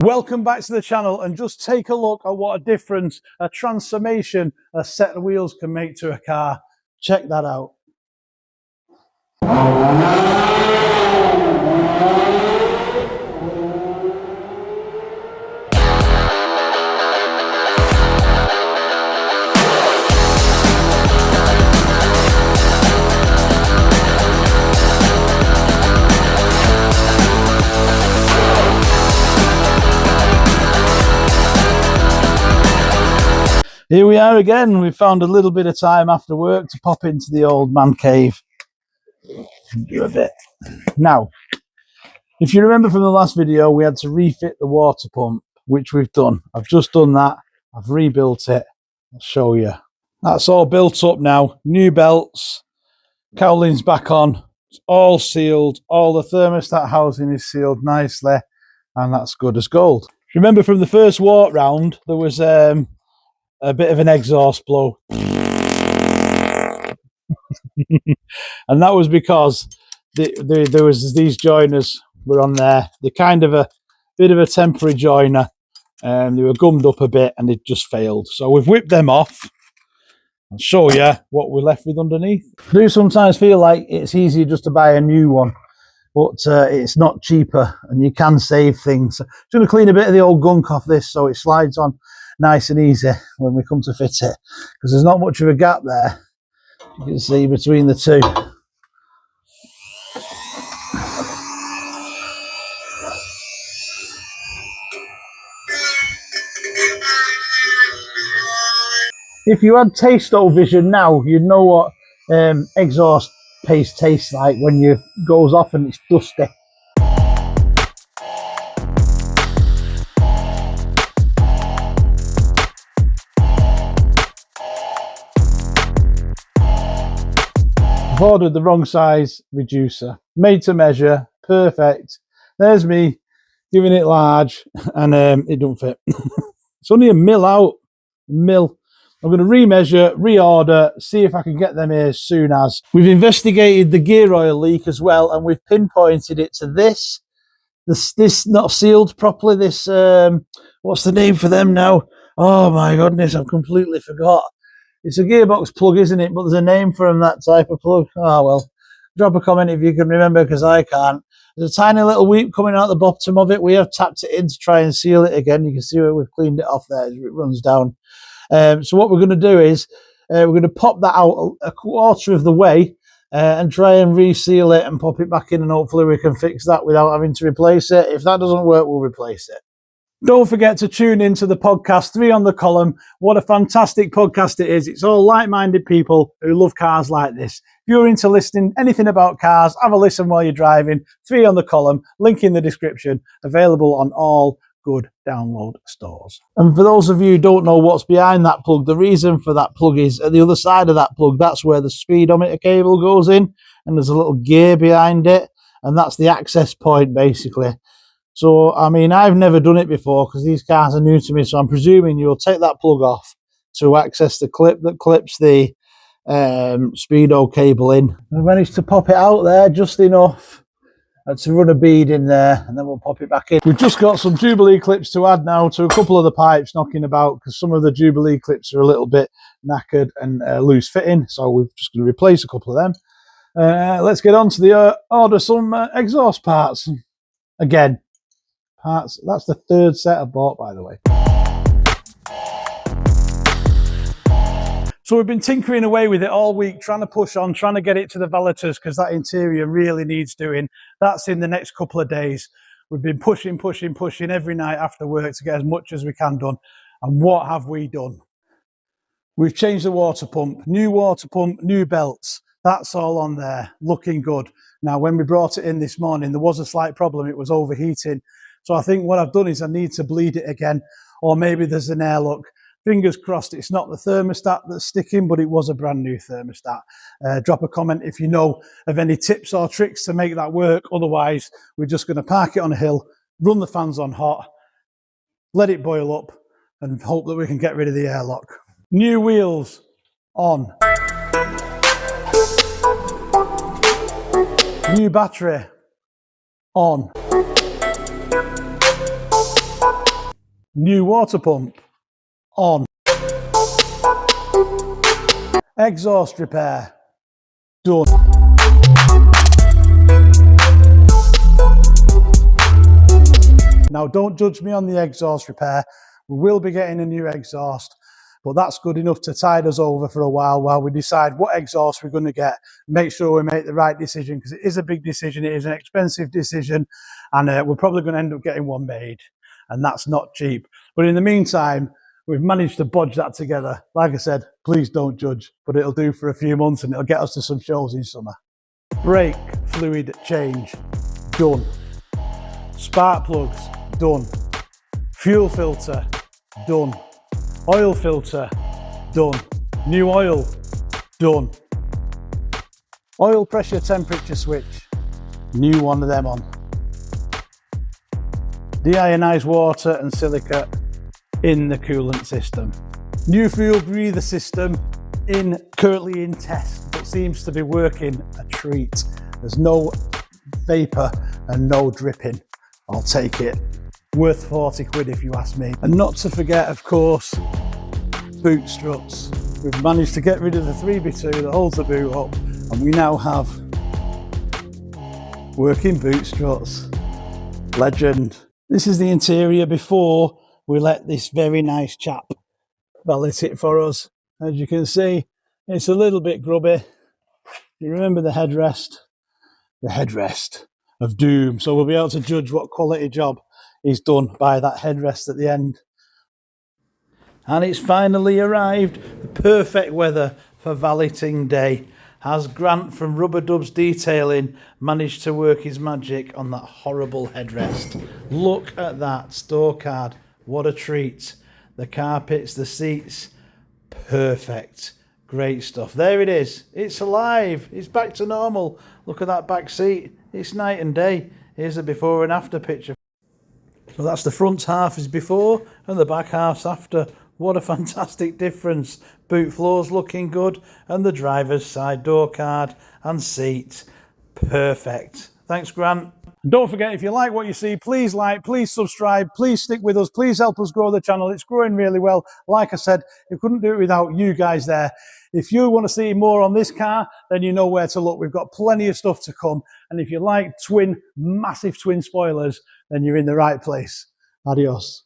Welcome back to the channel, and just take a look at what a difference a transformation a set of wheels can make to a car. Check that out. Here we are again. We found a little bit of time after work to pop into the old man cave and do a bit. Now, if you remember from the last video, we had to refit the water pump, which we've done. I've just done that. I've rebuilt it. I'll show you. That's all built up now. New belts, cowlings back on. It's all sealed. All the thermostat housing is sealed nicely, and that's good as gold. Remember from the first walk round, there was a bit of an exhaust blow. And that was because there was these joiners were on there. They're kind of a bit of a temporary joiner, and they were gummed up a bit and it just failed. So we've whipped them off. I'll show you what we're left with underneath. I do sometimes feel like it's easier just to buy a new one, but it's not cheaper and you can save things. I'm going to clean a bit of the old gunk off this so it slides on nice and easy when we come to fit it, because there's not much of a gap there, you can see, between the two. If you had taste-o-vision now, you'd know what exhaust paste tastes like when it goes off and it's dusty. I've ordered the wrong size reducer, made to measure, perfect. There's me giving it large, and it don't fit. It's only a mil out. Mil. I'm going to remeasure, reorder, see if I can get them here as soon as. We've investigated the gear oil leak as well, and we've pinpointed it to this not sealed properly. This what's the name for them now? Oh my goodness, I've completely forgot. It's a gearbox plug, isn't it? But there's a name for them, that type of plug. Oh, well, drop a comment if you can remember, because I can't. There's a tiny little weep coming out the bottom of it. We have tapped it in to try and seal it again. You can see where we've cleaned it off there as it runs down. So what we're going to do is we're going to pop that out a quarter of the way and try and reseal it and pop it back in, and hopefully we can fix that without having to replace it. If that doesn't work, we'll replace it. Don't forget to tune into the podcast 3 on the Column. What a fantastic podcast it is. It's all like-minded people who love cars like this. If you're into listening anything about cars, have a listen while you're driving. 3 on the Column, link in the description, available on all good download stores. And for those of you who don't know what's behind that plug, the reason for that plug is at the other side of that plug, that's where the speedometer cable goes in, and there's a little gear behind it, and that's the access point basically. So, I mean, I've never done it before because these cars are new to me, so I'm presuming you'll take that plug off to access the clip that clips the speedo cable in. I managed to pop it out there just enough to run a bead in there, and then we'll pop it back in. We've just got some Jubilee clips to add now to a couple of the pipes knocking about, because some of the Jubilee clips are a little bit knackered and loose fitting, so we're just going to replace a couple of them. Let's get on to the order some exhaust parts. Again, parts. That's the 3rd set I bought, by the way. So we've been tinkering away with it all week, trying to push on, trying to get it to the valeters, because that interior really needs doing. That's in the next couple of days. We've been pushing every night after work to get as much as we can done. And what have we done? We've changed the water pump, new belts. That's all on there, looking good. Now, when we brought it in this morning, there was a slight problem. It was overheating. So I think what I've done is I need to bleed it again, or maybe there's an airlock. Fingers crossed it's not the thermostat that's sticking, but it was a brand new thermostat. Drop a comment if you know of any tips or tricks to make that work. Otherwise, we're just going to park it on a hill, run the fans on hot, let it boil up, and hope that we can get rid of the airlock. New wheels on. New battery on. New water pump on. Exhaust repair done. Now don't judge me on the exhaust repair. We will be getting a new exhaust, but that's good enough to tide us over for a while we decide what exhaust we're going to get. Make sure we make the right decision, because it is a big decision, it is an expensive decision, and we're probably going to end up getting one made, and that's not cheap. But in the meantime, we've managed to bodge that together. Like I said, please don't judge, but it'll do for a few months and it'll get us to some shows in summer. Brake fluid change done. Spark plugs done. Fuel filter done. Oil filter done. New oil done. Oil pressure temperature switch, new one of them on. Deionized water and silica in the coolant system. New fuel breather system currently in test, but seems to be working a treat. There's no vapor and no dripping. I'll take it. Worth 40 quid if you ask me. And not to forget, of course, boot struts. We've managed to get rid of the 3x2 that holds the boot up, and we now have working boot struts. Legend. This is the interior before we let this very nice chap valet it for us. As you can see, it's a little bit grubby. You remember the headrest? The headrest of doom. So we'll be able to judge what quality job is done by that headrest at the end. And it's finally arrived. The perfect weather for valeting day. Has Grant from Rubber Dubs Detailing managed to work his magic on that horrible headrest. Look at that store card. What a treat. The carpets, the seats, perfect. Great stuff. There it is. It's alive. It's back to normal. Look at that back seat. It's night and day. Here's a before and after picture. So that's the front half is before and the back half's after. What a fantastic difference. Boot floor's looking good, and the driver's side door card and seat. Perfect. Thanks, Grant. Don't forget, if you like what you see, please like, please subscribe, please stick with us, please help us grow the channel. It's growing really well. Like I said, we couldn't do it without you guys there. If you want to see more on this car, then you know where to look. We've got plenty of stuff to come. And if you like massive twin spoilers, then you're in the right place. Adios.